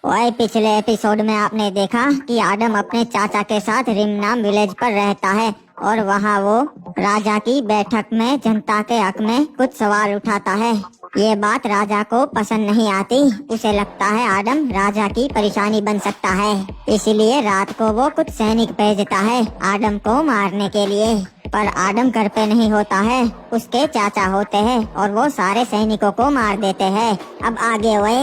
ओए, पिछले एपिसोड में आपने देखा कि आदम अपने चाचा के साथ रिमनाम विलेज पर रहता है और वहाँ वो राजा की बैठक में जनता के हक में कुछ सवाल उठाता है। ये बात राजा को पसंद नहीं आती। उसे लगता है आदम राजा की परेशानी बन सकता है, इसीलिए रात को वो कुछ सैनिक भेजता है आदम को मारने के लिए। पर आदम घर पे नहीं होता है, उसके चाचा होते हैं और वो सारे सैनिकों को मार देते हैं। अब आगे हुए।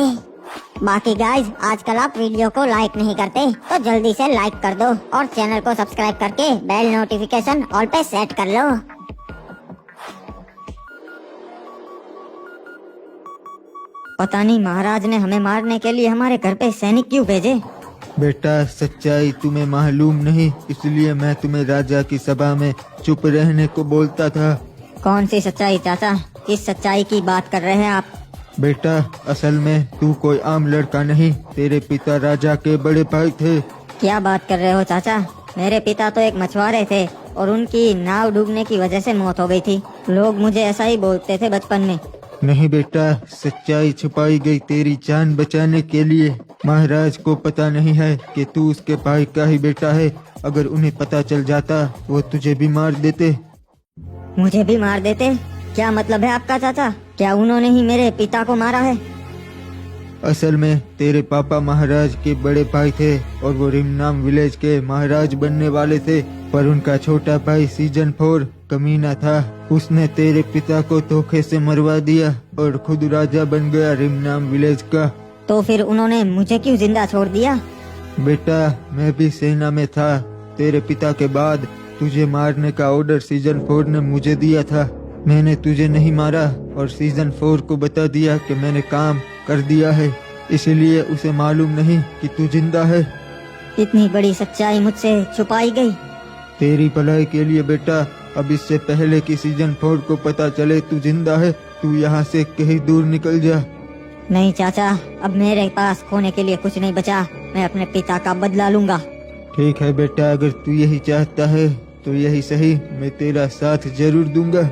बाकी गाइज, आजकल आप वीडियो को लाइक नहीं करते तो जल्दी से लाइक कर दो और चैनल को सब्सक्राइब करके बेल नोटिफिकेशन ऑल पे सेट कर लो। पता नहीं महाराज ने हमें मारने के लिए हमारे घर पे सैनिक क्यों भेजे। बेटा, सच्चाई तुम्हें मालूम नहीं, इसलिए मैं तुम्हें राजा की सभा में चुप रहने को बोलता था। कौन सी सच्चाई चाचा? किस सच्चाई की बात कर रहे हैं आप? बेटा, असल में तू कोई आम लड़का नहीं, तेरे पिता राजा के बड़े भाई थे। क्या बात कर रहे हो चाचा? मेरे पिता तो एक मछुआरे थे और उनकी नाव डूबने की वजह से मौत हो गई थी। लोग मुझे ऐसा ही बोलते थे बचपन में। नहीं बेटा, सच्चाई छुपाई गई तेरी जान बचाने के लिए। महाराज को पता नहीं है कि तू उसके भाई का ही बेटा है। अगर उन्हें पता चल जाता वो तुझे भी मार देते। मुझे भी मार देते? क्या मतलब है आपका चाचा? क्या उन्होंने ही मेरे पिता को मारा है? असल में तेरे पापा महाराज के बड़े भाई थे और वो रिमनाम विलेज के महाराज बनने वाले थे, पर उनका छोटा भाई सीजन 4 कमीना था। उसने तेरे पिता को धोखे से मरवा दिया और खुद राजा बन गया रिमनाम विलेज का। तो फिर उन्होंने मुझे क्यों जिंदा छोड़ दिया? बेटा, मैं भी सेना में था। तेरे पिता के बाद तुझे मारने का ऑर्डर सीजन 4 ने मुझे दिया था। मैंने तुझे नहीं मारा और सीजन 4 को बता दिया कि मैंने काम कर दिया है, इसलिए उसे मालूम नहीं कि तू जिंदा है। इतनी बड़ी सच्चाई मुझसे छुपाई गई। तेरी भलाई के लिए बेटा, अब इससे पहले कि सीजन 4 को पता चले तू जिंदा है, तू यहाँ से कहीं दूर निकल जा। नहीं चाचा, अब मेरे पास खोने के लिए कुछ नहीं बचा। मैं अपने पिता का बदला लूंगा। ठीक है बेटा, अगर तू यही चाहता है तो यही सही, मैं तेरा साथ जरूर दूंगा।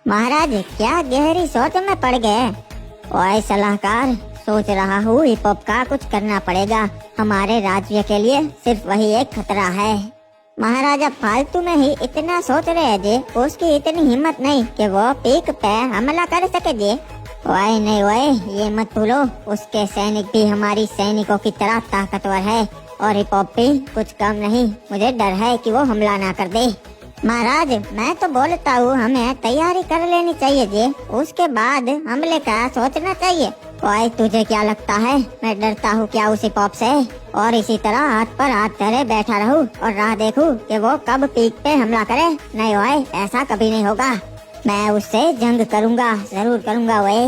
महाराज क्या गहरी सोच में पड़ गए। ओए सलाहकार, सोच रहा हूँ हिप हॉप का कुछ करना पड़ेगा। हमारे राज्य के लिए सिर्फ वही एक खतरा है। महाराजा फालतू में ही इतना सोच रहे हैं जी, उसकी इतनी हिम्मत नहीं कि वो पीक पे हमला कर सके जी। ओए नहीं ओए, ये मत भूलो, उसके सैनिक भी हमारी सैनिकों की तरह ताकतवर है और हिप हॉप भी कुछ कम नहीं। मुझे डर है कि वो हमला ना कर दे। महाराज, मैं तो बोलता हूँ हमें तैयारी कर लेनी चाहिए जी, उसके बाद हमले का सोचना चाहिए। ओए, तुझे क्या लगता है मैं डरता हूँ क्या उसी पॉप से? और इसी तरह हाथ पर हाथ धरे बैठा रहूँ और राह देखूँ कि वो कब पीक पे हमला करे? नहीं ओए, ऐसा कभी नहीं होगा। मैं उससे जंग करूँगा, जरूर करूँगा। ओए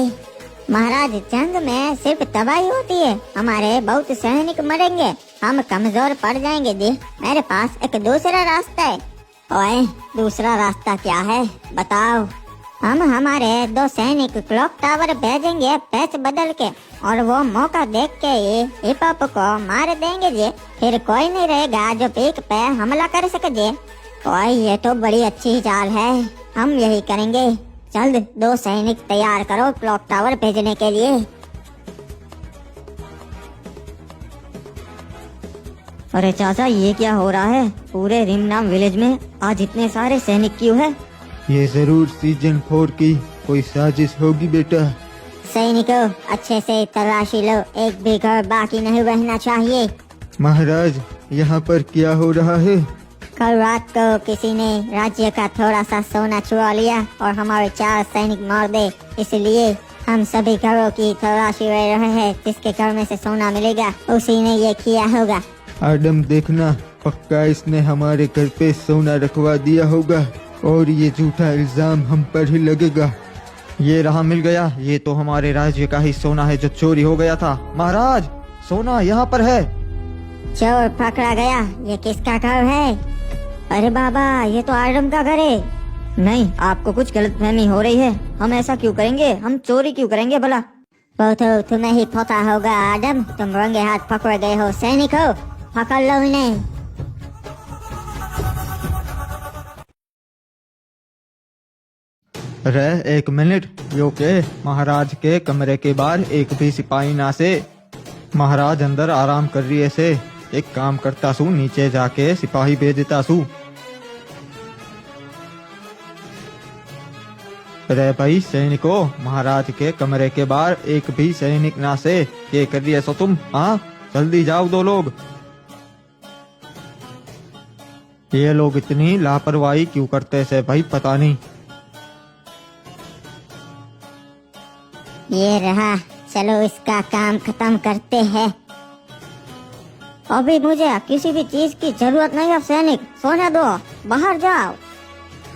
महाराज, जंग में सिर्फ तबाही होती है, हमारे बहुत सैनिक मरेंगे, हम कमजोर पड़ जाएंगे जी। मेरे पास एक दूसरा रास्ता है। ओए, दूसरा रास्ता क्या है बताओ? हम हमारे 2 सैनिक क्लॉक टावर भेजेंगे पैच बदल के और वो मौका देख के ही हिप हॉप को मार देंगे जी। फिर कोई नहीं रहेगा जो पीक पे हमला कर सके जी। ओए, ये तो बड़ी अच्छी चाल है, हम यही करेंगे। जल्द 2 सैनिक तैयार करो क्लॉक टावर भेजने के लिए। अरे चाचा, ये क्या हो रहा है? पूरे रिमनाम विलेज में आज इतने सारे सैनिक क्यों है? ये जरूर सीजन 4 की कोई साजिश होगी बेटा। सैनिकों, अच्छे से तलाशी लो, एक भी घर बाकी नहीं रहना चाहिए। महाराज, यहाँ पर क्या हो रहा है? कल रात को किसी ने राज्य का थोड़ा सा सोना चुरा लिया और हमारे 4 सैनिक मार दे, इसलिए हम सभी घरों की तलाशी ले रहे हैं। जिसके घर में से सोना मिलेगा उसी ने ये किया होगा। आदम, देखना, पक्का इसने हमारे घर पे सोना रखवा दिया होगा और ये झूठा इल्जाम हम पर ही लगेगा। ये रहा, मिल गया। ये तो हमारे राज्य का ही सोना है जो चोरी हो गया था। महाराज, सोना यहाँ पर है। चोर पकड़ा गया। ये किसका घर है? अरे बाबा, ये तो आदम का घर है। नहीं, आपको कुछ गलतफहमी हो रही है। हम ऐसा क्यों करेंगे? हम चोरी क्यों करेंगे भला? वो तो तुम्हें ही पता होगा आदम, तुम रंगे हाथ पकड़ गए हो। सैनिकों, पकड़ लो इन्हें। अरे एक मिनट, यो के महाराज के कमरे के बाहर एक भी सिपाही ना से। महाराज अंदर आराम कर रही है से। एक काम करता सू, नीचे जाके सिपाही भेजता सू। अरे भाई सैनिकों, महाराज के कमरे के बाहर एक भी सैनिक ना से। ये कर रही है सो तुम? हाँ जल्दी जाओ दो लोग। ये लोग इतनी लापरवाही क्यों करते से भाई, पता नहीं। ये रहा, चलो इसका काम खत्म करते हैं। अभी मुझे किसी भी चीज की जरूरत नहीं है सैनिक, सोने दो, बाहर जाओ।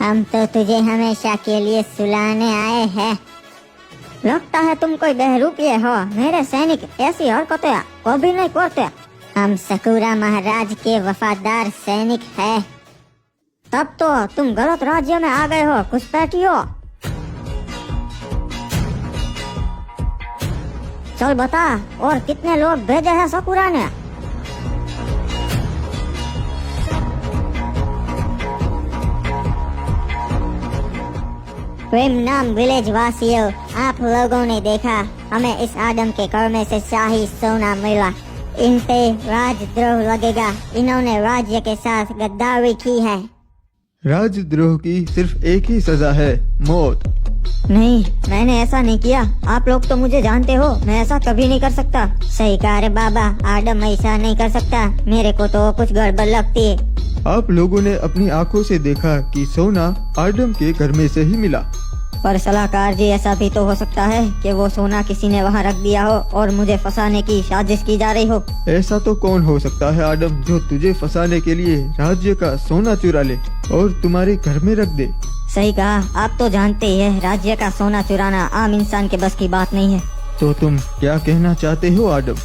हम तो तुझे हमेशा के लिए सुलाने आए हैं। लगता है तुम कोई बहरूपिये हो। मेरे सैनिक ऐसी हरकतें कभी नहीं करते। हम सकूरा महाराज के वफादार सैनिक हैं। तब तो तुम गलत राज्य में आ गए हो घुसपैठियो। चल बता, और कितने लोग भेजे हैं सकूरा ने? नाम विलेज वासियों, आप लोगों ने देखा हमें इस आदम के घर में से शाही सोना मिला। इन पे राजद्रोह लगेगा। इन्होंने राज्य के साथ गद्दारी की है। राजद्रोह की सिर्फ एक ही सजा है, मौत। नहीं, मैंने ऐसा नहीं किया। आप लोग तो मुझे जानते हो, मैं ऐसा कभी नहीं कर सकता। सही कहा रे बाबा, आदम ऐसा नहीं कर सकता। मेरे को तो कुछ गड़बड़ लगती है। आप लोगों ने अपनी आंखों से देखा कि सोना आदम के घर में से ही मिला। पर सलाहकार जी, ऐसा भी तो हो सकता है कि वो सोना किसी ने वहाँ रख दिया हो और मुझे फंसाने की साजिश की जा रही हो। ऐसा तो कौन हो सकता है आदम, जो तुझे फंसाने के लिए राज्य का सोना चुरा ले और तुम्हारे घर में रख दे। सही कहा, आप तो जानते ही है, राज्य का सोना चुराना आम इंसान के बस की बात नहीं है। तो तुम क्या कहना चाहते हो आदम?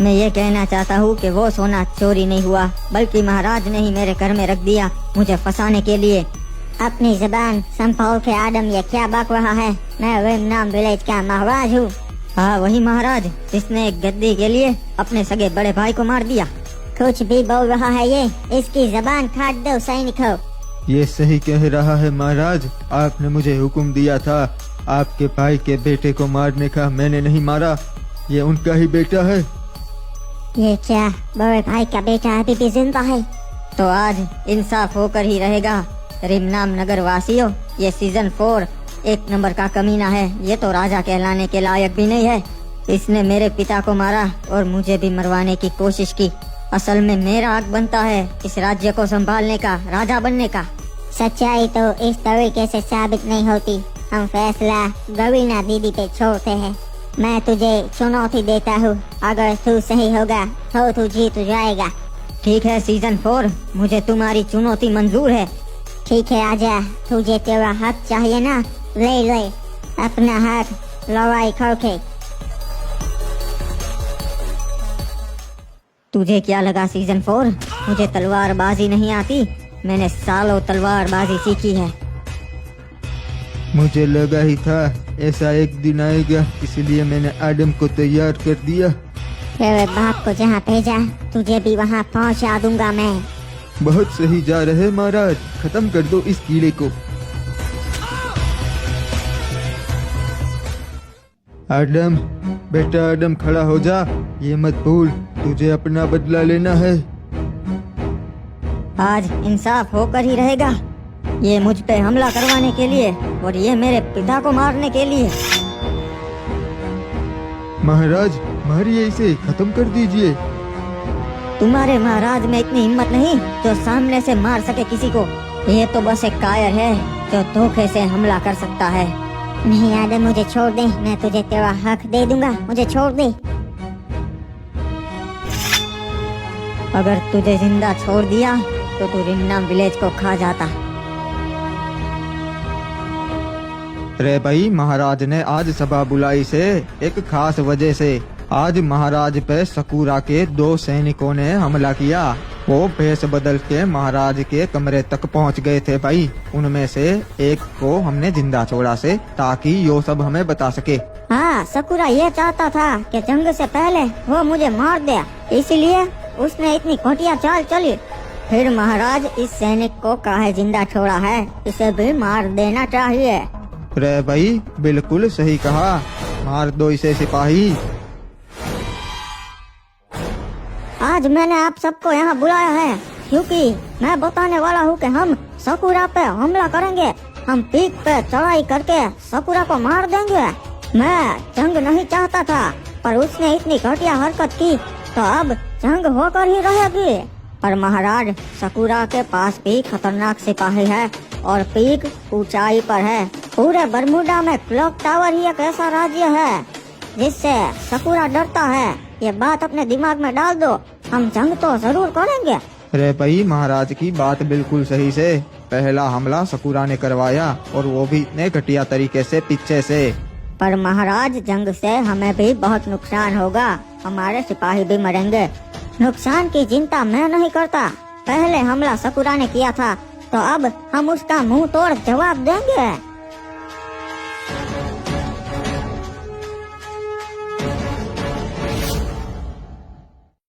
मैं ये कहना चाहता हूँ कि वो सोना चोरी नहीं हुआ, बल्कि महाराज ने ही मेरे घर में रख दिया मुझे फंसाने के लिए। अपनी जुबान संभाल के आदम, ये क्या बक रहा है? मैं विमनाम विलेज का महाराज हूँ। हाँ, वही महाराज जिसने एक गद्दी के लिए अपने सगे बड़े भाई को मार दिया। कुछ भी बोल रहा है ये, इसकी जबान काट दो सैनिकों। ये सही कह रहा है महाराज, आपने मुझे हुक्म दिया था आपके भाई के बेटे को मारने का, मैंने नहीं मारा। ये उनका ही बेटा है। ये क्या बड़े भाई का बेटा अभी भी जिंदा है? तो आज इंसाफ होकर ही रहेगा। रिमनाम नगर वासियों, ये सीजन 4 एक नंबर का कमीना है। ये तो राजा कहलाने के लायक भी नहीं है। इसने मेरे पिता को मारा और मुझे भी मरवाने की कोशिश की। असल में मेरा हक बनता है इस राज्य को संभालने का, राजा बनने का। सच्चाई तो इस तरीके से साबित नहीं होती। हम फैसला गवीना दीदी पे छोड़ते हैं। मैं तुझे चुनौती देता हूँ, अगर तू सही होगा तो तू जीत जाएगा। ठीक है सीजन 4, मुझे तुम्हारी चुनौती मंजूर है। ठीक है, आजा। तुझे तेरा हक चाहिए ना, ले ले अपना हक लड़ाई करके। तुझे क्या लगा सीजन 4 मुझे तलवारबाजी नहीं आती? मैंने सालों तलवारबाजी सीखी है। मुझे लगा ही था ऐसा एक दिन आएगा, इसलिए मैंने आदम को तैयार कर दिया। तेरे बाप को जहाँ भेजा तुझे भी वहाँ पहुँचा दूंगा मैं। बहुत सही जा रहे महाराज, खत्म कर दो इस कीड़े को। आदम, बेटा आदम खड़ा हो जा। ये मत भूल, तुझे अपना बदला लेना है। आज इंसाफ होकर ही रहेगा। ये मुझ पे हमला करवाने के लिए और ये मेरे पिता को मारने के लिए। महाराज मारिए इसे, खत्म कर दीजिए। तुम्हारे महाराज में इतनी हिम्मत नहीं जो सामने से मार सके किसी को। ये तो बस एक कायर है जो धोखे से हमला कर सकता है। नहीं आदम, मुझे छोड़ दे, मैं तुझे तेरा हक दे दूंगा, मुझे छोड़ दे। अगर तुझे जिंदा छोड़ दिया तो तू रिमनाम विलेज को खा जाता। अरे भाई, महाराज ने आज सभा बुलाई से एक खास वजह से। आज महाराज पे सकूरा के 2 सैनिकों ने हमला किया। वो भेष बदल के महाराज के कमरे तक पहुंच गए थे भाई। उनमें से एक को हमने जिंदा छोड़ा से, ताकि यो सब हमें बता सके। हाँ, सकूरा ये चाहता था कि जंग से पहले वो मुझे मार दे, इसलिए उसने इतनी घटिया चाल चली। फिर महाराज इस सैनिक को काहे जिंदा छोड़ा है? इसे भी मार देना चाहिए। रे भाई बिल्कुल सही कहा, मार दो इसे सिपाही। आज मैंने आप सबको यहाँ बुलाया है क्योंकि मैं बताने वाला हूँ कि हम सकुरा पे हमला करेंगे। हम पीक पे चढ़ाई करके सकुरा को मार देंगे। मैं जंग नहीं चाहता था, पर उसने इतनी घटिया हरकत की तो अब जंग होकर ही रहेगी। पर महाराज, सकुरा के पास भी खतरनाक सिपाही है और पीक ऊंचाई पर है। पूरे बरमूडा में क्लॉक टावर ही एक ऐसा राज्य है जिससे सकुरा डरता है। ये बात अपने दिमाग में डाल दो, हम जंग तो जरूर करेंगे। रे भाई, महाराज की बात बिल्कुल सही से। पहला हमला सकुरा ने करवाया और वो भी इतने घटिया तरीके से पीछे से। पर महाराज, जंग से हमें भी बहुत नुकसान होगा, हमारे सिपाही भी मरेंगे। नुकसान की चिंता मैं नहीं करता। पहले हमला सकुरा ने किया था तो अब हम उसका मुंह तोड़ जवाब देंगे।